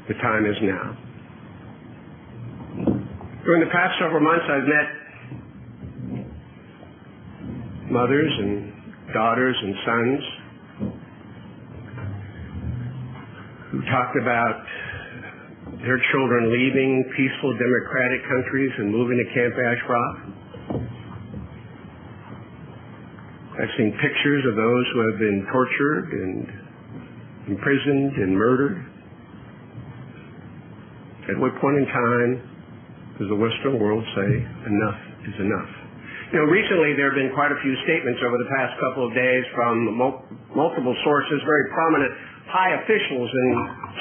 The time is now. During the past several months, I've met mothers and daughters and sons who talked about their children leaving peaceful democratic countries and moving to Camp Ashraf. I've seen pictures of those who have been tortured and imprisoned and murdered. At what point in time does the Western world say enough is enough? You know, recently there have been quite a few statements over the past couple of days from multiple sources, very prominent high officials in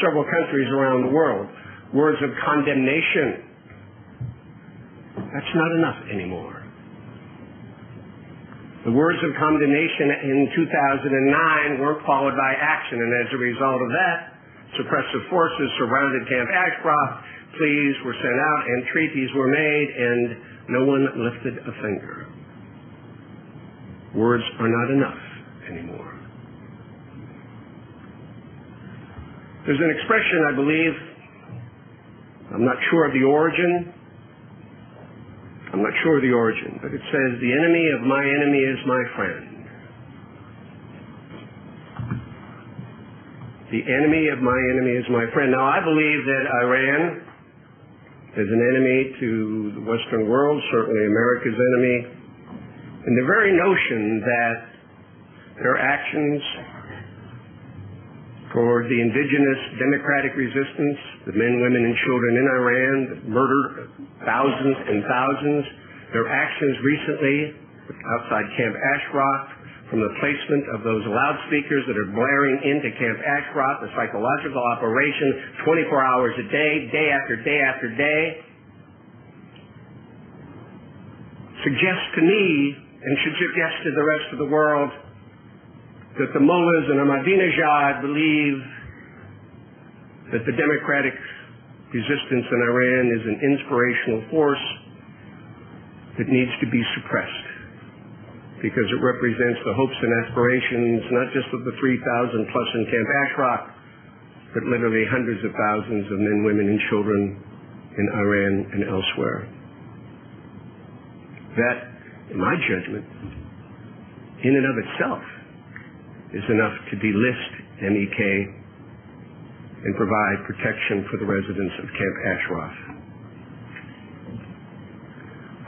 several countries around the world. Words of condemnation. That's not enough anymore. The words of condemnation in 2009 weren't followed by action, and as a result of that, suppressive forces surrounded Camp Ashraf, pleas were sent out, and treaties were made, and no one lifted a finger. Words are not enough anymore. There's an expression, I believe, I'm not sure of the origin, but it says, the enemy of my enemy is my friend. The enemy of my enemy is my friend. Now, I believe that Iran is an enemy to the Western world, certainly America's enemy, and the very notion that their actions toward the indigenous democratic resistance, the men, women, and children in Iran that murdered thousands and thousands, their actions recently outside Camp Ashraf, from the placement of those loudspeakers that are blaring into Camp Ashraf, a psychological operation 24 hours a day, day after day after day, suggests to me, and should suggest to the rest of the world, that the mullahs and Ahmadinejad believe that the democratic resistance in Iran is an inspirational force that needs to be suppressed, because it represents the hopes and aspirations not just of the 3,000 plus in Camp Ashraf, but literally hundreds of thousands of men, women, and children in Iran and elsewhere. That, in my judgment, in and of itself, is enough to delist MEK and provide protection for the residents of Camp Ashraf.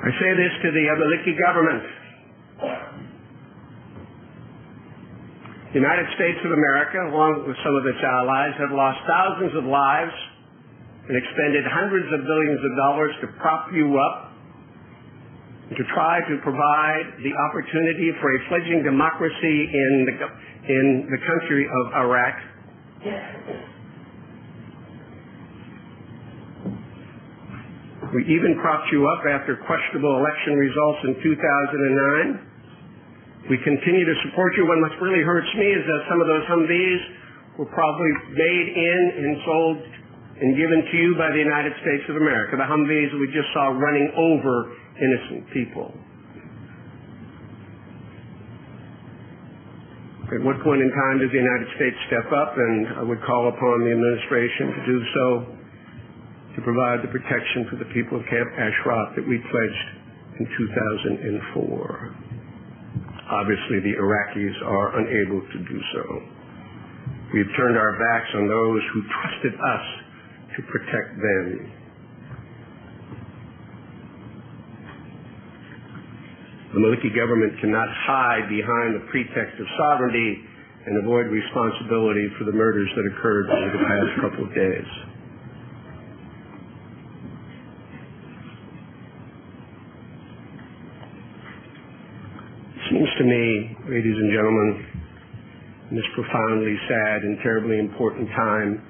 I say this to the Amaleki government. The United States of America, along with some of its allies, have lost thousands of lives and expended hundreds of billions of dollars to prop you up and to try to provide the opportunity for a fledgling democracy in the country of Iraq. We even propped you up after questionable election results in 2009. We continue to support you. What really hurts me is that some of those Humvees were probably made in and sold and given to you by the United States of America. The Humvees we just saw running over innocent people. At what point in time does the United States step up? And I would call upon the administration to do so, to provide the protection for the people of Camp Ashraf that we pledged in 2004. Obviously, the Iraqis are unable to do so. We've turned our backs on those who trusted us to protect them. The Maliki government cannot hide behind the pretext of sovereignty and avoid responsibility for the murders that occurred over the past couple of days. It seems to me, ladies and gentlemen, in this profoundly sad and terribly important time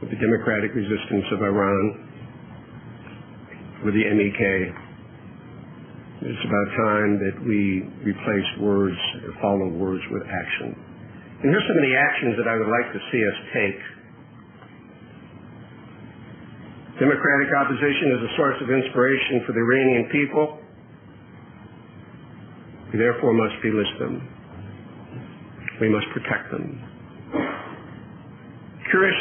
of the democratic resistance of Iran, with the MEK, it's about time that we replace words or follow words with action. And here's some of the actions that I would like to see us take. Democratic opposition is a source of inspiration for the Iranian people. We therefore must delist them. We must protect them. Curious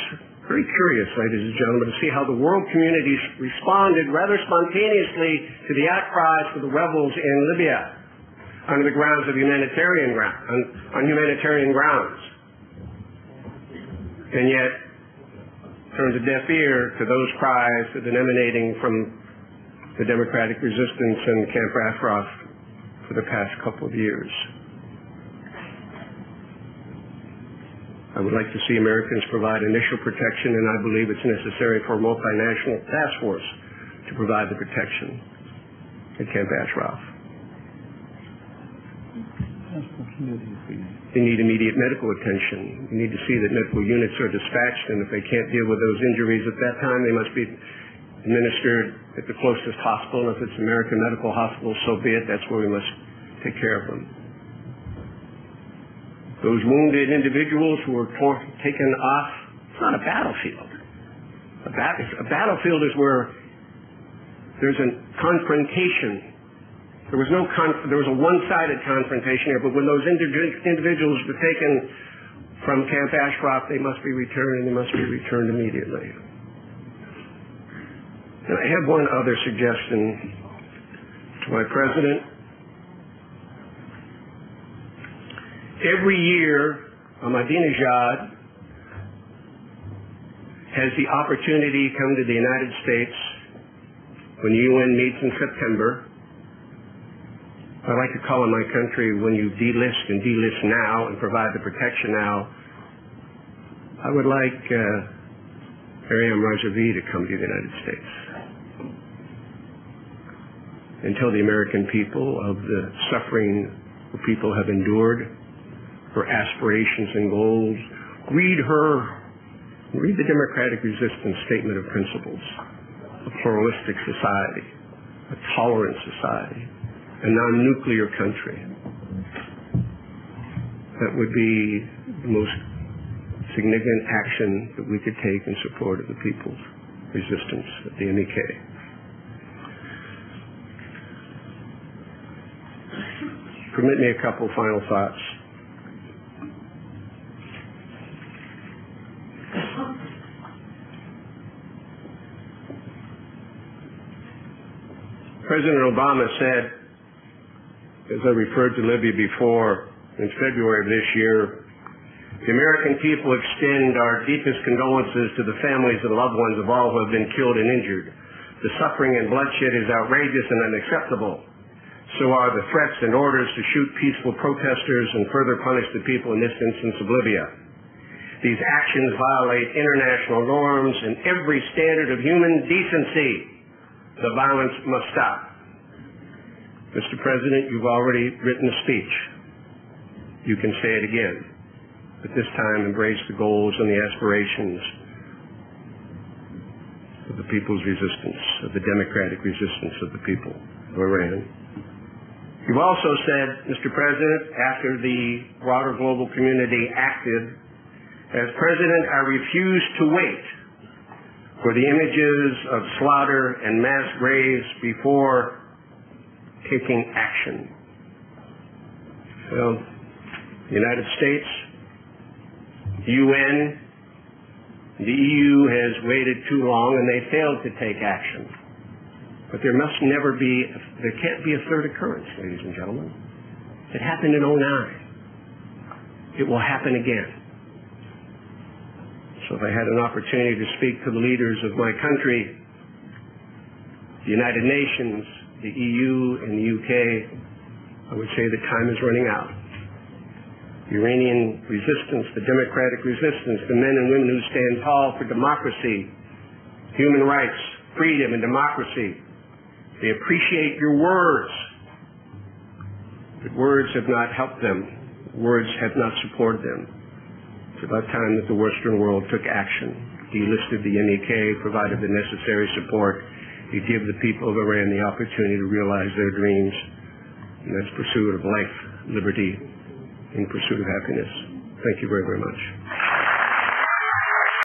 very curious, ladies and gentlemen, to see how the world community responded rather spontaneously to the outcries for the rebels in Libya under the grounds of humanitarian grounds. And yet, turned a deaf ear to those cries that have been emanating from the democratic resistance in Camp Ashraf for the past couple of years. I would like to see Americans provide initial protection, and I believe it's necessary for a multinational task force to provide the protection at Camp Ashraf. They need immediate medical attention. We need to see that medical units are dispatched, and if they can't deal with those injuries at that time, they must be administered at the closest hospital. And if it's American Medical Hospital, so be it. That's where we must take care of them. Those wounded individuals who are taken off, it's not a battlefield. A battlefield is where there's a confrontation. There was a one-sided confrontation here, but when those individuals were taken from Camp Ashraf, they must be returned, and they must be returned immediately. And I have one other suggestion to my president. Every year, Ahmadinejad has the opportunity to come to the United States when the UN meets in September. I like to call in my country, when you delist and delist now and provide the protection now, I would like Maryam Rajavi to come to the United States and tell the American people of the suffering the people have endured, her aspirations and goals. Read the Democratic Resistance Statement of Principles, a pluralistic society, a tolerant society, a non-nuclear country. That would be the most significant action that we could take in support of the people's resistance at the MEK. Permit me a couple final thoughts. President Obama said, as I referred to Libya before, in February of this year, the American people extend our deepest condolences to the families and loved ones of all who have been killed and injured. The suffering and bloodshed is outrageous and unacceptable. So are the threats and orders to shoot peaceful protesters and further punish the people in this instance of Libya. These actions violate international norms and every standard of human decency. The violence must stop. Mr. President, you've already written a speech. You can say it again, but this time embrace the goals and the aspirations of the people's resistance, of the democratic resistance of the people of Iran. You've also said, Mr. President, after the broader global community acted, as President, I refuse to wait for the images of slaughter and mass graves before taking action. Well, the United States, the UN, the EU has waited too long and they failed to take action. But there can't be a third occurrence, ladies and gentlemen. It happened in 2009. It will happen again. So if I had an opportunity to speak to the leaders of my country, the United Nations, the EU, and the UK, I would say the time is running out. The Iranian resistance, the democratic resistance, the men and women who stand tall for democracy, human rights, freedom, and democracy, they appreciate your words. But words have not helped them. Words have not supported them. It's about time that the Western world took action, delisted the MEK, provided the necessary support to give the people of Iran the opportunity to realize their dreams, and that's pursuit of life, liberty, in pursuit of happiness. Thank you very, very much.